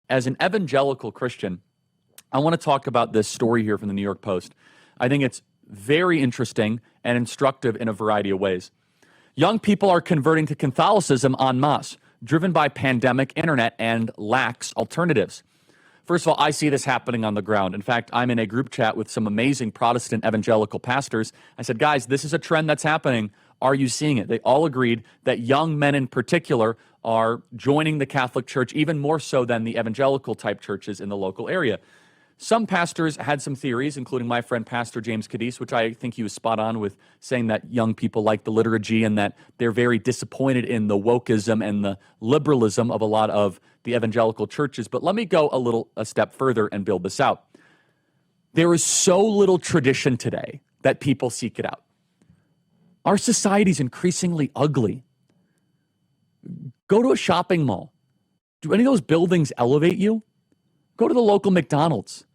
as an evangelical Christian, I want to talk about this story here from the New York Post. I think it's very interesting and instructive in a variety of ways. Young people are converting to Catholicism en masse, driven by pandemic, internet, and lax alternatives. First of all, I see this happening on the ground. In fact, I'm in a group chat with some amazing Protestant evangelical pastors. I said, guys, this is a trend that's happening. Are you seeing it? They all agreed that young men in particular are joining the Catholic Church even more so than the evangelical type churches in the local area. Some pastors had some theories, including my friend Pastor James Cadiz, which I think he was spot on with, saying that young people like the liturgy and that they're very disappointed in the wokeism and the liberalism of a lot of the evangelical churches. But let me go a step further and build this out. There is so little tradition today that people seek it out. Our society is increasingly ugly. Go to a shopping mall. Do any of those buildings elevate you? Go to the local McDonald's.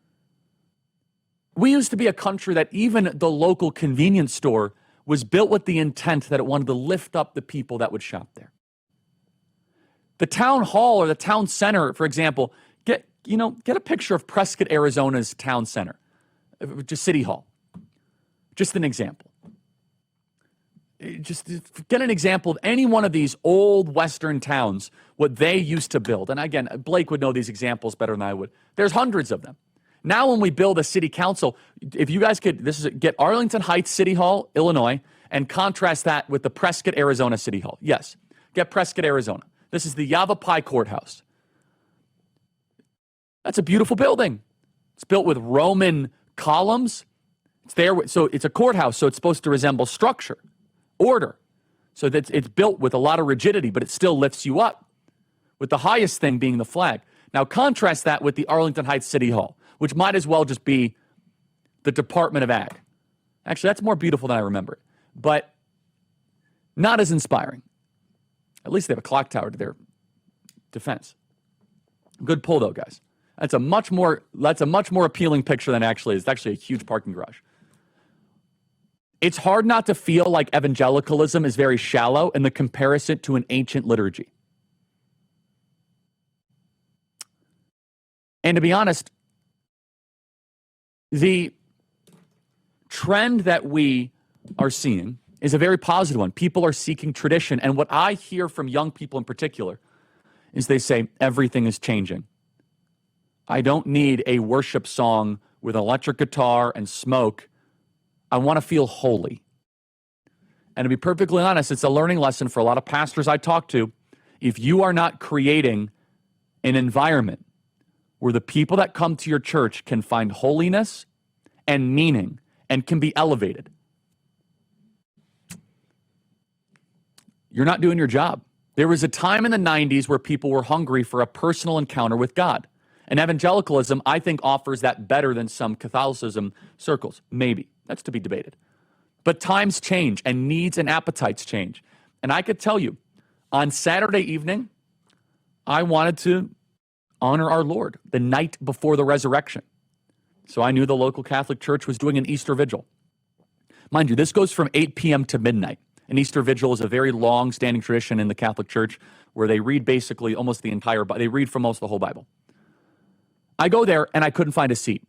We used to be a country that even the local convenience store was built with the intent that it wanted to lift up the people that would shop there. The town hall or the town center, for example, get a picture of Prescott, Arizona's town center, just City Hall. Just an example. Just get an example of any one of these old Western towns, what they used to build. And again, Blake would know these examples better than I would. There's hundreds of them. Now when we build a city council, if you guys could, get Arlington Heights City Hall, Illinois, and contrast that with the Prescott, Arizona City Hall. Yes, get Prescott, Arizona. This is the Yavapai Courthouse. That's a beautiful building. It's built with Roman columns. It's there, so it's a courthouse, so it's supposed to resemble structure, order. So that it's built with a lot of rigidity, but it still lifts you up, with the highest thing being the flag. Now contrast that with the Arlington Heights City Hall, which might as well just be the Department of Ag. Actually, that's more beautiful than I remember it, but not as inspiring. At least they have a clock tower to their defense. Good pull, though, guys. That's a much more appealing picture than it actually is. It's actually a huge parking garage. It's hard not to feel like evangelicalism is very shallow in the comparison to an ancient liturgy. And to be honest, the trend that we are seeing is a very positive one. People are seeking tradition. And what I hear from young people in particular is they say, everything is changing. I don't need a worship song with an electric guitar and smoke. I want to feel holy. And to be perfectly honest, it's a learning lesson for a lot of pastors I talk to. If you are not creating an environment where the people that come to your church can find holiness and meaning and can be elevated, you're not doing your job. There was a time in the 90s where people were hungry for a personal encounter with God. And evangelicalism, I think, offers that better than some Catholicism circles. Maybe. That's to be debated. But times change and needs and appetites change. And I could tell you, on Saturday evening, I wanted to honor our Lord the night before the resurrection. So I knew the local Catholic Church was doing an Easter vigil. Mind you, this goes from 8 p.m. to midnight. An Easter vigil is a very long-standing tradition in the Catholic Church where they read basically almost the entire Bible. They read from most of the whole Bible. I go there and I couldn't find a seat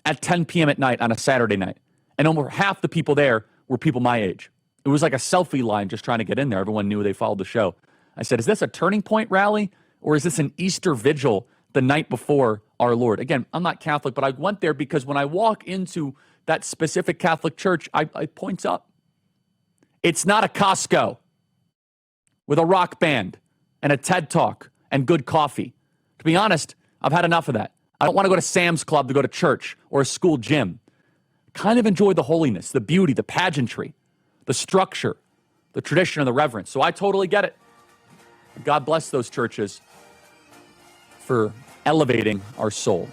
at 10 p.m. at night on a Saturday night. And almost half the people there were people my age. It was like a selfie line just trying to get in there. Everyone knew they followed the show. I said, is this a Turning Point rally or is this an Easter vigil the night before our Lord? Again, I'm not Catholic, but I went there because when I walk into that specific Catholic church, I point up. It's not a Costco with a rock band and a TED Talk and good coffee. To be honest, I've had enough of that. I don't want to go to Sam's Club to go to church or a school gym. Kind of enjoy the holiness, the beauty, the pageantry, the structure, the tradition, and the reverence. So I totally get it. God bless those churches for elevating our soul.